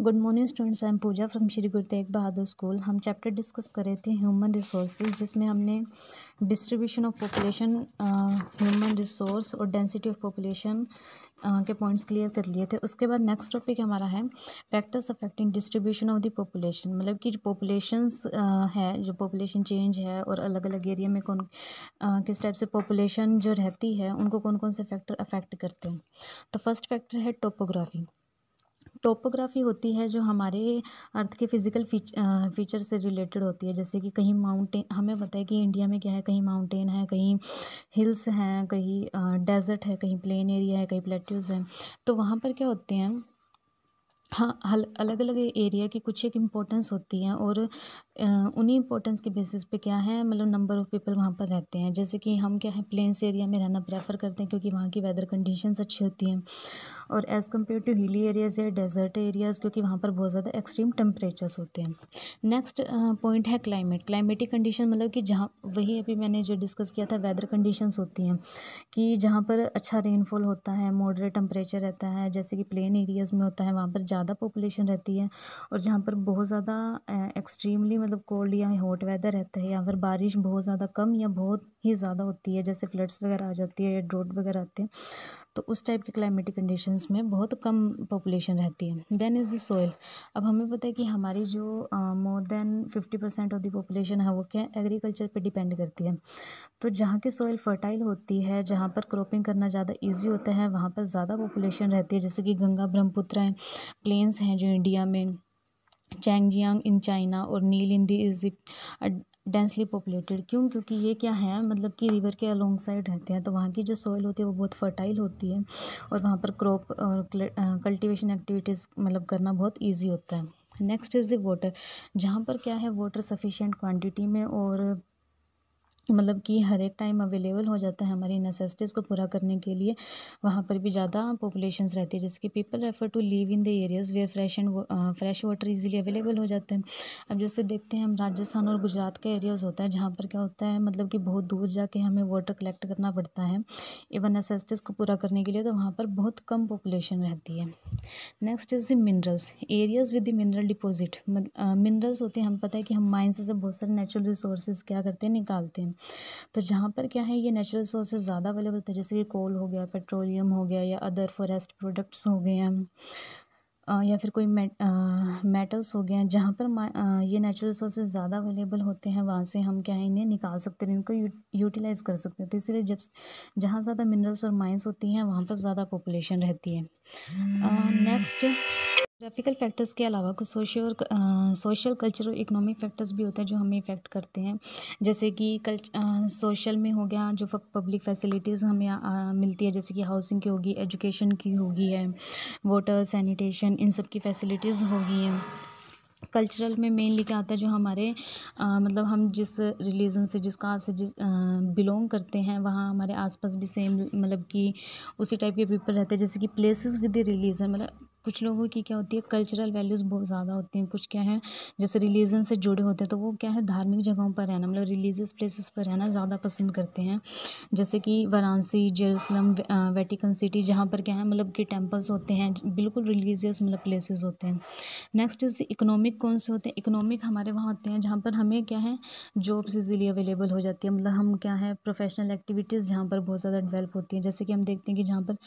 Good morning students, I am Pooja from Shri Guru Tegh Bahadur school. हम chapter discuss कर रहे थे ह्यूमन रिसोर्सेज, जिसमें हमने distribution of population, human resource और डेंसिटी ऑफ पॉपुलेशन के पॉइंट्स क्लियर कर लिए थे। उसके बाद नेक्स्ट टॉपिक हमारा है factors affecting distribution of the population, मतलब कि पॉपुलेशंस है, जो पॉपुलेशन चेंज है और अलग अलग एरिया में कौन किस टाइप से पॉपुलेशन जो रहती है उनको कौन कौन से फैक्टर अफेक्ट करते हैं। तो फर्स्ट फैक्टर है टोपोग्राफी। टोपोग्राफी होती है जो हमारे अर्थ के फिजिकल फीचर से रिलेटेड होती है। जैसे कि कहीं माउंटेन, हमें पता है कि इंडिया में क्या है, कहीं माउंटेन है, कहीं हिल्स हैं, कहीं डेजर्ट है, कहीं प्लेन एरिया है, कहीं प्लेट्यूज हैं। तो वहाँ पर क्या होते हैं, हाँ, अलग अलग एरिया की कुछ एक इम्पोर्टेंस होती है और उन्हीं इम्पोर्टेंस के बेसिस पे क्या है, मतलब नंबर ऑफ़ पीपल वहाँ पर रहते हैं। जैसे कि हम क्या है, प्लेन्स एरिया में रहना प्रेफर करते हैं क्योंकि वहाँ की वेदर कंडीशंस अच्छी होती हैं, और as compare to hilly areas या डेजर्ट एरियाज़, क्योंकि वहाँ पर बहुत ज़्यादा एक्सट्रीम टेम्परेचर्स होते हैं। नेक्स्ट पॉइंट है क्लाइमेट। क्लाइमेटिक कंडीशन मतलब कि जहाँ, वही अभी मैंने जो डिस्कस किया था, वेदर कंडीशंस होती हैं कि जहाँ पर अच्छा रेनफॉल होता है, मॉडरेट टेम्परेचर रहता है, जैसे कि प्लेन एरियाज़ में होता है, वहाँ पर ज़्यादा पॉपुलेशन रहती है। और जहाँ पर बहुत ज़्यादा एक्सट्रीमली मतलब कोल्ड या हॉट वेदर रहता है, यहाँ पर बारिश बहुत ज़्यादा कम या बहुत ही ज़्यादा होती है, जैसे फ्लड्स वगैरह आ जाती है या ड्रॉट वगैरह आते हैं, तो उस टाइप के क्लाइमेटिक कंडीशंस में बहुत कम पॉपुलेशन रहती है। Then is the soil. अब हमें पता है कि हमारी जो more than 50% of the population है वो क्या है, एग्रीकल्चर पे डिपेंड करती है। तो जहाँ की सॉइल फर्टाइल होती है, जहाँ पर क्रॉपिंग करना ज़्यादा इजी होता है, वहाँ पर ज़्यादा पॉपुलेशन रहती है। जैसे कि गंगा ब्रह्मपुत्र हैं, प्लेन्स हैं जो इंडिया में, चैंगजियांग इन चाइना और नील इन दी इजिप्ट डेंसली पॉपुलेटेड। क्यों? क्योंकि ये क्या है, मतलब कि रिवर के अलोंग साइड रहते हैं, तो वहाँ की जो सॉइल होती है वो बहुत फर्टाइल होती है और वहाँ पर क्रॉप और कल्टीवेशन एक्टिविटीज़ मतलब करना बहुत ईजी होता है। Next is the water. जहाँ पर क्या है, वाटर सफिशिएंट क्वांटिटी में और मतलब कि हर एक टाइम अवेलेबल हो जाता है हमारी नेसेसिटीज़ को पूरा करने के लिए, वहाँ पर भी ज़्यादा पॉपुलेशंस रहती है। जैसे कि people refer to live in the areas where fresh water easily available हो जाते हैं। अब जैसे देखते हैं हम, राजस्थान और गुजरात का एरियाज़ होता है जहाँ पर क्या होता है, मतलब कि बहुत दूर जाके हमें वाटर कलेक्ट करना पड़ता है इवन नेसेसिटीज़ को पूरा करने के लिए, तो वहाँ पर बहुत कम पॉपुलेशन रहती है। Next is the minerals. Areas with the mineral deposit, minerals होते हैं, हम पता है कि हम माइंस से बहुत सारे नेचुरल रिसोर्सेज क्या करते हैं, निकालते हैं। तो जहाँ पर क्या है, ये नेचुरल रिसोर्सेज ज़्यादा अवेलेबल होते हैं, जैसे कि कोल हो गया, पेट्रोलियम हो गया, या अदर फॉरेस्ट प्रोडक्ट्स हो गए हैं, या फिर कोई मेटल्स हो गए हैं। जहाँ पर ये नेचुरल रिसोर्सेज ज़्यादा अवेलेबल होते हैं, वहाँ से हम क्या है, इन्हें निकाल सकते हैं, इनको यूटिलाइज़ कर सकते हैं। तो इसलिए जब जहाँ ज़्यादा मिनरल्स और माइंस होती हैं, वहाँ पर ज़्यादा पॉपुलेशन रहती है। नेक्स्ट, ग्राफिकल फैक्टर्स के अलावा कुछ सोशल कल्चर और इकोनॉमिक फैक्टर्स भी होते हैं जो हमें इफ़ेक्ट करते हैं। जैसे कि सोशल में हो गया, जो पब्लिक फैसिलिटीज़ हमें मिलती है, जैसे कि हाउसिंग की होगी, एजुकेशन की होगी है, वाटर, सैनिटेशन, इन सब की फैसिलिटीज़ होगी हैं। कल्चरल में मेनली क्या आता है, जो हमारे मतलब हम जिस रिलीजन से, जिस कास्ट से बिलोंग करते हैं, वहाँ हमारे आसपास भी सेम मतलब कि उसी टाइप के पीपल रहते हैं। जैसे कि प्लेसेस विद द रिलीजन, मतलब कुछ लोगों की क्या होती है, कल्चरल वैल्यूज़ बहुत ज़्यादा होती हैं। कुछ क्या है, जैसे रिलीजन से जुड़े होते हैं, तो वो क्या है, धार्मिक जगहों पर रहना, मतलब रिलीजियस प्लेसेस पर रहना ज़्यादा पसंद करते हैं। जैसे कि वाराणसी, जेरूसलम, वेटिकन सिटी, जहाँ पर क्या है, मतलब कि टेम्पल्स होते हैं, बिल्कुल रिलीजियस मतलब प्लेसेस होते हैं। Next is economic. कौन से होते हैं इकोनॉमिक, हमारे वहाँ होते हैं जहाँ पर हमें क्या है, जॉब्स इजीली अवेलेबल हो जाती है, मतलब हम क्या है, प्रोफेशनल एक्टिविटीज़ जहाँ पर बहुत ज़्यादा डेवलप होती हैं। जैसे कि हम देखते हैं कि जहाँ पर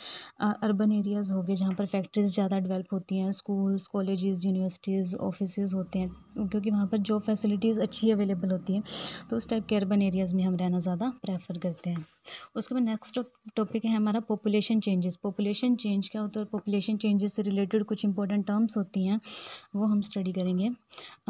अर्बन एरियाज़ हो गए, जहाँ पर फैक्ट्रीज ज़्यादा डेवलप होती हैं, स्कूल्स, कॉलेजेस, यूनिवर्सिटीज़, ऑफिसेज़ होते हैं, क्योंकि वहाँ पर जॉब फैसिलिटीज़ अच्छी अवेलेबल होती हैं, तो उस टाइप के अर्बन एरियाज़ में हम रहना ज़्यादा प्रेफर करते हैं। उसके बाद नेक्स्ट टॉपिक है हमारा पॉपुलेशन चेंजेस। पॉपुलेशन चेंज क्या होता है, पॉपुलेशन चेंजेस से रिलेटेड कुछ इंपॉर्टेंट टर्म्स होती हैं, वो हम स्टडी करेंगे।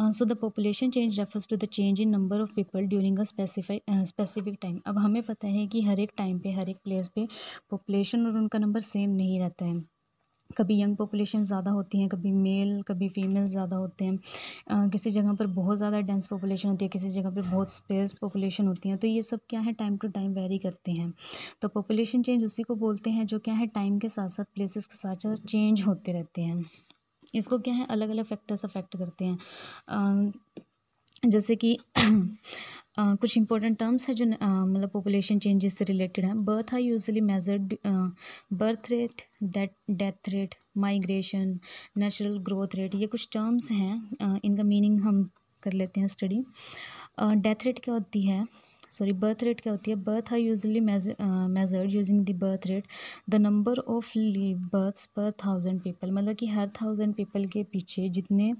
So the population change refers to the change in number of people during a specific time. अब हमें पता है कि हर एक टाइम पे, हर एक प्लेस पे पॉपुलेशन और उनका नंबर सेम नहीं रहता है। कभी यंग पॉपुलेशन ज़्यादा होती हैं, कभी मेल, कभी फीमेल ज़्यादा होते हैं, किसी जगह पर बहुत ज़्यादा डेंस पॉपुलेशन होती है, किसी जगह पर बहुत स्पेस पॉपुलेशन होती है। तो ये सब क्या है, टाइम टू टाइम वेरी करते हैं। तो पॉपुलेशन चेंज उसी को बोलते हैं जो क्या है, टाइम के साथ साथ, प्लेसेस के साथ साथ चेंज होते रहते हैं। इसको क्या है, अलग अलग फैक्टर्स अफेक्ट करते हैं। जैसे कि कुछ इंपॉर्टेंट टर्म्स है जो मतलब पॉपुलेशन चेंजेस से रिलेटेड हैं। Birth are usually measured, birth rate, death rate, migration, natural growth rate, ये कुछ टर्म्स हैं, इनका मीनिंग हम कर लेते हैं स्टडी। डेथ रेट क्या होती है, सॉरी बर्थ रेट क्या होती है? Birth are usually measured using the birth rate, the number of births per 1000 people, मतलब कि हर 1000 पीपल के पीछे जितने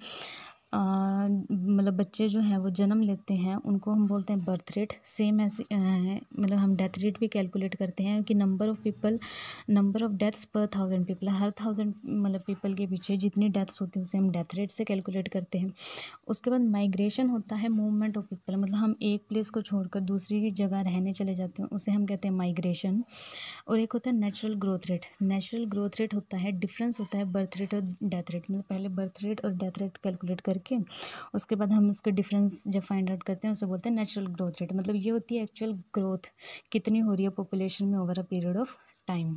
मतलब बच्चे जो हैं वो जन्म लेते हैं उनको हम बोलते हैं बर्थ रेट। सेम ऐसे मतलब हम डेथ रेट भी कैलकुलेट करते हैं कि नंबर ऑफ डेथ्स पर 1000 पीपल, हर 1000 मतलब पीपल के पीछे जितनी डेथ्स होती हैं उसे हम डेथ रेट से कैलकुलेट करते हैं। उसके बाद माइग्रेशन होता है मूवमेंट ऑफ पीपल, मतलब हम एक प्लेस को छोड़कर दूसरी जगह रहने चले जाते हैं, उसे हम कहते हैं माइग्रेशन। और एक होता है natural growth rate. Natural growth rate होता है, डिफरेंस होता है बर्थ रेट और डेथ रेट, मतलब पहले बर्थ रेट और डेथ रेट कैलकुलेट करके उसके बाद हम उसके डिफरेंस जब फाइंड आउट करते हैं उसे बोलते हैं नेचुरल ग्रोथ रेट। मतलब ये होती है एक्चुअल ग्रोथ कितनी हो रही है पॉपुलेशन में over a period of time.